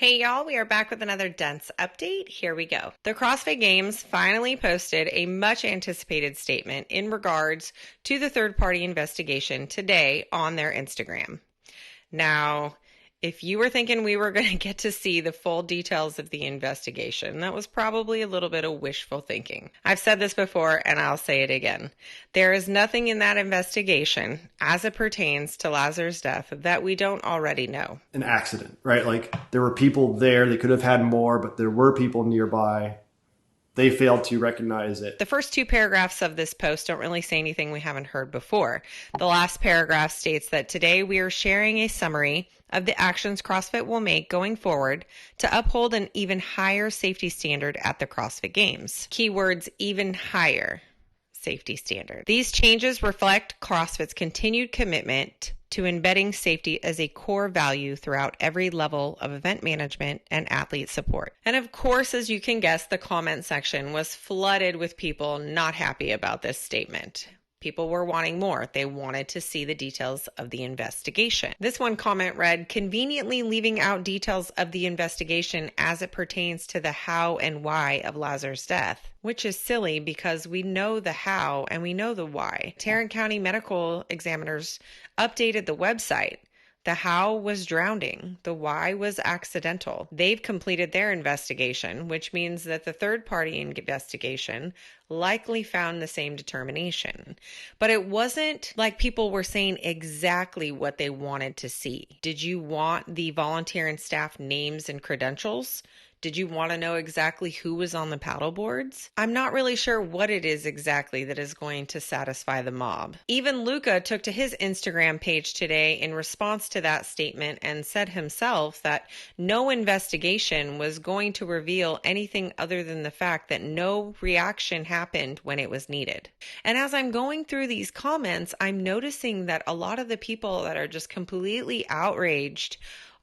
Hey y'all, we are back with another dense update. Here we go. The CrossFit Games finally posted a much anticipated statement in regards to the third-party investigation today on their Instagram. Now, if you were thinking we were going to get to see the full details of the investigation, that was probably a little bit of wishful thinking. I've said this before and I'll say it again. There is nothing in that investigation as it pertains to Lazar's death that we don't already know. An accident, right? Like there were people there, they could have had more, but there were people nearby. They failed to recognize it. The first two paragraphs of this post don't really say anything we haven't heard before. The last paragraph states that today we are sharing a summary of the actions CrossFit will make going forward to uphold an even higher safety standard at the CrossFit Games. Keywords, even higher safety standard. These changes reflect CrossFit's continued commitment to embedding safety as a core value throughout every level of event management and athlete support. And of course, as you can guess, the comment section was flooded with people not happy about this statement. People were wanting more. They wanted to see the details of the investigation. This one comment read, conveniently leaving out details of the investigation as it pertains to the how and why of Lazar's death, which is silly because we know the how and we know the why. Tarrant County medical examiners updated the website. The how was drowning. The why was accidental. They've completed their investigation, which means that the third-party investigation likely found the same determination. But it wasn't like people were saying exactly what they wanted to see. Did you want the volunteer and staff names and credentials? Did you want to know exactly who was on the paddle boards? I'm not really sure what it is exactly that is going to satisfy the mob. Even Luca took to his Instagram page today in response to that statement and said himself that no investigation was going to reveal anything other than the fact that no reaction happened when it was needed. And as I'm going through these comments, I'm noticing that a lot of the people that are just completely outraged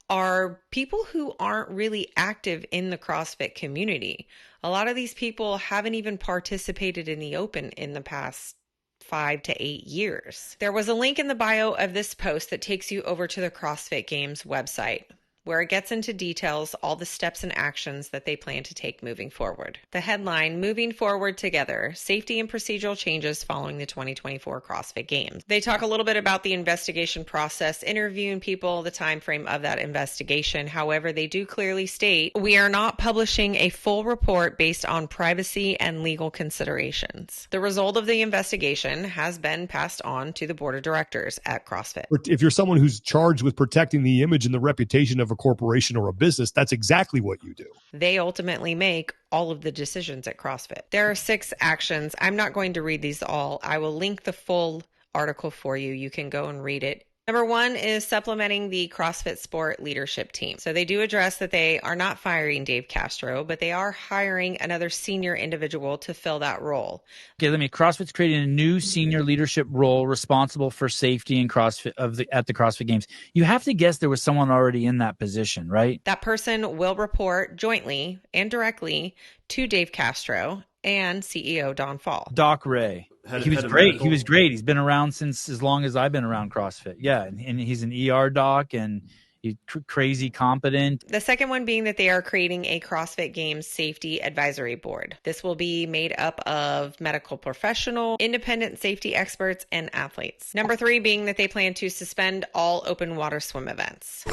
are people who aren't really active in the CrossFit community. A lot of these people haven't even participated in the open in the past 5 to 8 years. There was a link in the bio of this post that takes you over to the CrossFit Games website, where it gets into details all the steps and actions that they plan to take moving forward. The headline, Moving Forward Together, Safety and Procedural Changes Following the 2024 CrossFit Games. They talk a little bit about the investigation process, interviewing people, the time frame of that investigation. However, they do clearly state, we are not publishing a full report based on privacy and legal considerations. The result of the investigation has been passed on to the board of directors at CrossFit. If you're someone who's charged with protecting the image and the reputation of a corporation or a business, that's exactly what you do. They ultimately make all of the decisions at CrossFit. There are 6 actions. I'm not going to read these all. I will link the full article for you. You can go and read it. Number 1 is supplementing the CrossFit Sport leadership team. So they do address that they are not firing Dave Castro, but they are hiring another senior individual to fill that role. Okay, CrossFit's creating a new senior leadership role responsible for safety and CrossFit at the CrossFit Games. You have to guess there was someone already in that position, right? That person will report jointly and directly to Dave Castro and CEO Don Fall. Doc Ray. He was great. He was great. He's been around since as long as I've been around CrossFit. Yeah, and he's an ER doc and he's crazy competent. The second one being that they are creating a CrossFit Games Safety Advisory Board. This will be made up of medical professional, independent safety experts, and athletes. Number 3 being that they plan to suspend all open water swim events.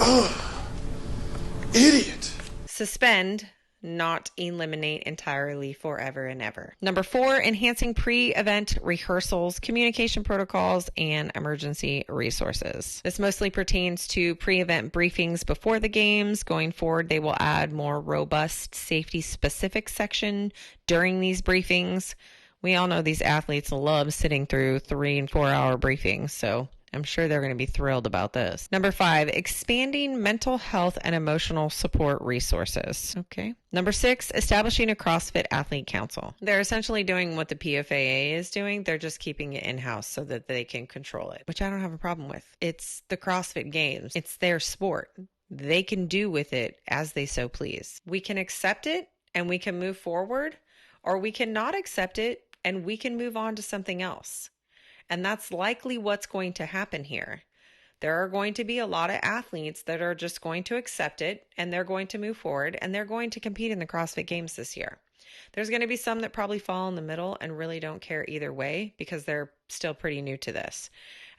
Idiot. Suspend, not eliminate entirely forever and ever. Number 4, enhancing pre-event rehearsals, communication protocols, and emergency resources. This mostly pertains to pre-event briefings before the games. Going forward, they will add more robust safety-specific section during these briefings. We all know these athletes love sitting through 3 and 4 hour briefings, so I'm sure they're going to be thrilled about this. Number 5, expanding mental health and emotional support resources. Okay. Number 6, establishing a CrossFit Athlete Council. They're essentially doing what the PFAA is doing. They're just keeping it in-house so that they can control it, which I don't have a problem with. It's the CrossFit Games. It's their sport. They can do with it as they so please. We can accept it and we can move forward, or we can not accept it and we can move on to something else. And that's likely what's going to happen here. there are going to be a lot of athletes that are just going to accept it, and they're going to move forward, and they're going to compete in the CrossFit Games this year. There's going to be some that probably fall in the middle and really don't care either way because they're still pretty new to this.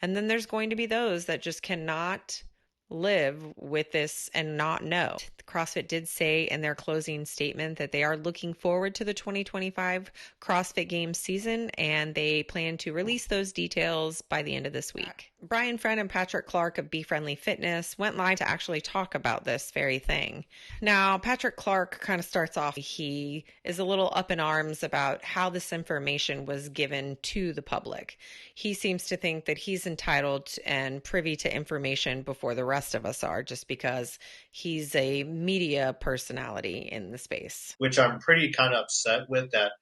And then there's going to be those that just cannot live with this and not know. CrossFit did say in their closing statement that they are looking forward to the 2025 CrossFit Games season, and they plan to release those details by the end of this week. Brian Friend and Patrick Clark of Be Friendly Fitness went live to actually talk about this very thing. Now, Patrick Clark kind of starts off, he is a little up in arms about how this information was given to the public. He seems to think that he's entitled and privy to information before the rest of us are, just because he's a media personality in the space. Which I'm pretty kind of upset with that,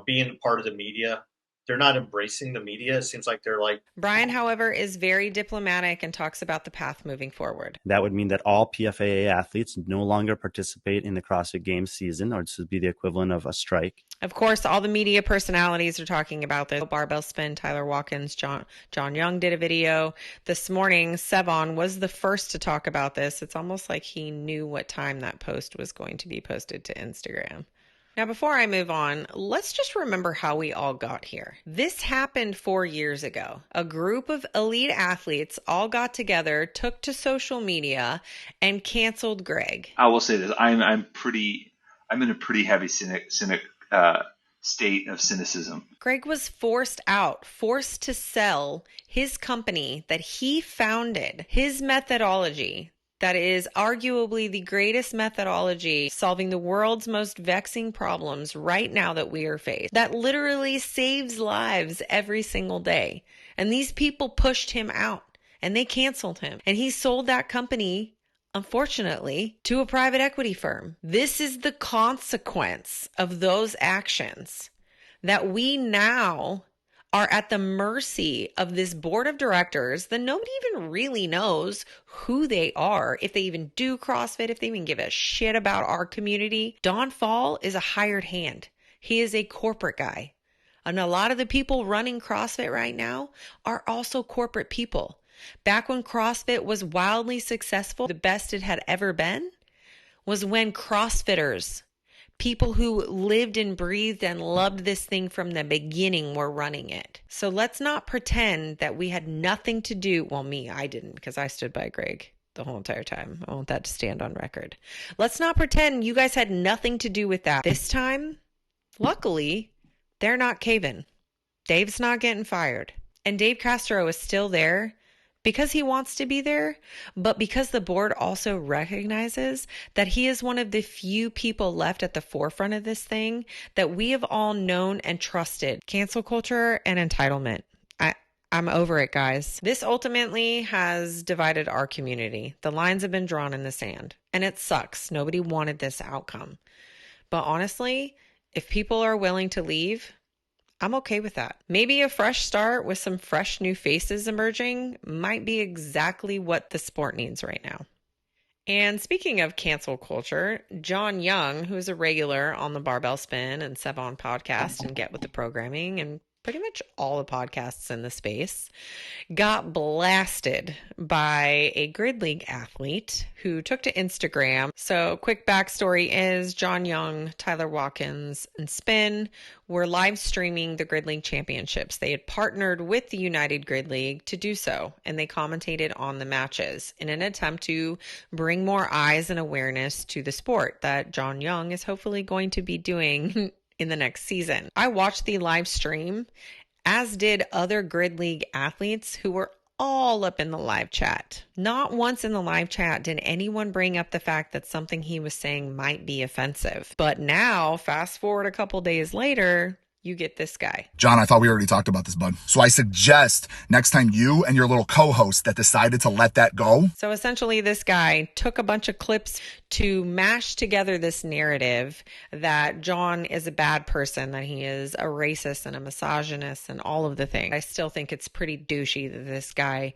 being part of the media. They're not embracing the media. It seems like they're like... Brian, however, is very diplomatic and talks about the path moving forward. That would mean that all PFAA athletes no longer participate in the CrossFit Games season, or this would be the equivalent of a strike. Of course, all the media personalities are talking about this. Barbell Spin, Tyler Watkins, John Young did a video. This morning, Sevan was the first to talk about this. It's almost like he knew what time that post was going to be posted to Instagram. Now, before I move on, let's just remember how we all got here. This happened 4 years ago. A group of elite athletes all got together, took to social media, and canceled Greg. I will say this: I'm in a pretty heavy cynic state of cynicism. Greg was forced out, forced to sell his company that he founded, his methodology. That is arguably the greatest methodology solving the world's most vexing problems right now that we are faced. That literally saves lives every single day. And these people pushed him out and they canceled him. And he sold that company, unfortunately, to a private equity firm. This is the consequence of those actions, that we now are at the mercy of this board of directors that nobody even really knows who they are, if they even do CrossFit, if they even give a shit about our community. Don Fall is a hired hand. He is a corporate guy. And a lot of the people running CrossFit right now are also corporate people. Back when CrossFit was wildly successful, the best it had ever been was when CrossFitters, people who lived and breathed and loved this thing from the beginning, were running it. So let's not pretend that we had nothing to do. Well, I didn't, because I stood by Greg the whole entire time. I want that to stand on record. Let's not pretend you guys had nothing to do with that. This time, luckily, they're not caving. Dave's not getting fired. And Dave Castro is still there, because he wants to be there, but because the board also recognizes that he is one of the few people left at the forefront of this thing that we have all known and trusted. Cancel culture and entitlement. I'm over it, guys. This ultimately has divided our community. The lines have been drawn in the sand, and it sucks. Nobody wanted this outcome. But honestly, if people are willing to leave, I'm okay with that. Maybe a fresh start with some fresh new faces emerging might be exactly what the sport needs right now. And speaking of cancel culture, John Young, who's a regular on the Barbell Spin and Sevan podcast and Get With The Programming and pretty much all the podcasts in the space, got blasted by a Grid League athlete who took to Instagram. So quick backstory is John Young, Tyler Watkins, and Spin were live streaming the Grid League championships. They had partnered with the United Grid League to do so, and they commentated on the matches in an attempt to bring more eyes and awareness to the sport that John Young is hopefully going to be doing in the next season. I watched the live stream, as did other Grid League athletes who were all up in the live chat. Not once in the live chat did anyone bring up the fact that something he was saying might be offensive. But now, fast forward a couple days later, you get this guy. John, I thought we already talked about this, bud. So I suggest next time you and your little co-host that decided to let that go. So essentially this guy took a bunch of clips to mash together this narrative that John is a bad person, that he is a racist and a misogynist and all of the things. I still think it's pretty douchey that this guy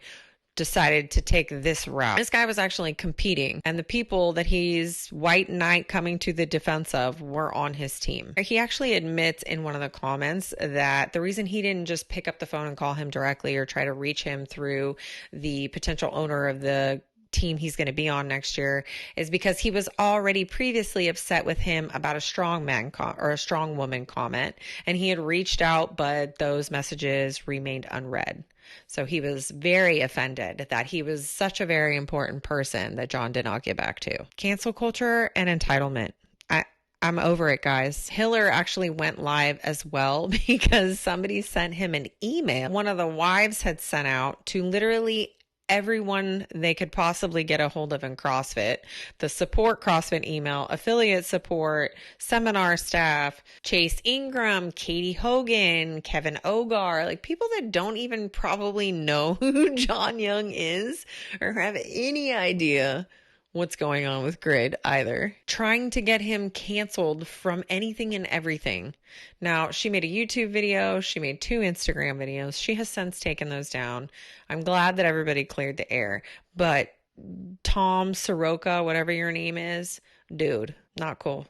decided to take this route. This guy was actually competing, and the people that he's white knight coming to the defense of were on his team. He actually admits in one of the comments that the reason he didn't just pick up the phone and call him directly or try to reach him through the potential owner of the team he's going to be on next year is because he was already previously upset with him about a strong man or a strong woman comment, and he had reached out, but those messages remained unread. So he was very offended that he was such a very important person that John did not get back to. Cancel culture and entitlement. I'm over it, guys. Hiller actually went live as well because somebody sent him an email one of the wives had sent out to literally everyone they could possibly get a hold of in CrossFit. The support CrossFit email, affiliate support, seminar staff, Chase Ingram, Katie Hogan, Kevin Ogar, like people that don't even probably know who John Young is or have any idea what's going on with Grid either. Trying to get him canceled from anything and everything. Now, she made a YouTube video. She made 2 Instagram videos. She has since taken those down. I'm glad that everybody cleared the air. But Tom Soroka, whatever your name is, dude, not cool.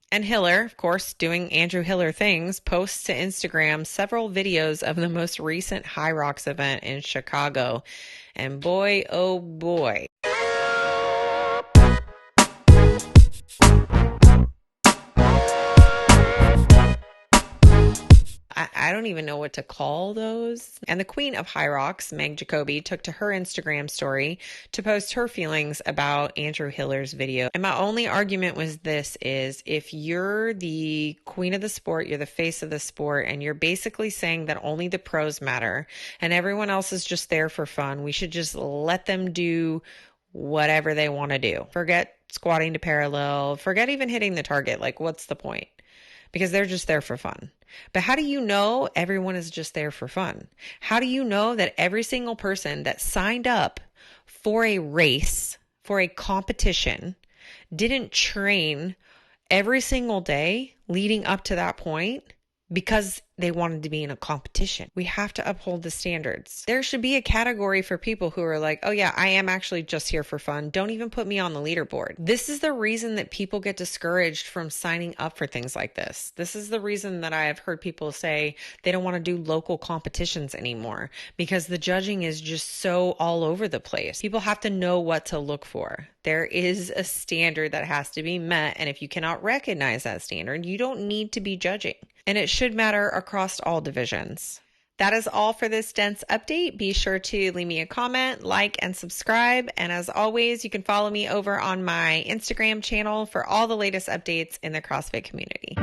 And Hiller, of course, doing Andrew Hiller things, posts to Instagram several videos of the most recent High Rocks event in Chicago. And boy, oh boy. I don't even know what to call those. And the queen of High Rocks, Meg Jacoby, took to her Instagram story to post her feelings about Andrew Hiller's video. And my only argument was this is if you're the queen of the sport, you're the face of the sport, and you're basically saying that only the pros matter and everyone else is just there for fun, we should just let them do whatever they want to do. Forget squatting to parallel, forget even hitting the target. Like, what's the point? Because they're just there for fun. But how do you know everyone is just there for fun? How do you know that every single person that signed up for a race, for a competition, didn't train every single day leading up to that point because they wanted to be in a competition? We have to uphold the standards. There should be a category for people who are like, oh yeah, I am actually just here for fun. Don't even put me on the leaderboard. This is the reason that people get discouraged from signing up for things like this. This is the reason that I have heard people say they don't want to do local competitions anymore because the judging is just so all over the place. People have to know what to look for. There is a standard that has to be met, and if you cannot recognize that standard, you don't need to be judging. And it should matter across all divisions. That is all for this dense update. Be sure to leave me a comment, like, and subscribe. And as always, you can follow me over on my Instagram channel for all the latest updates in the CrossFit community.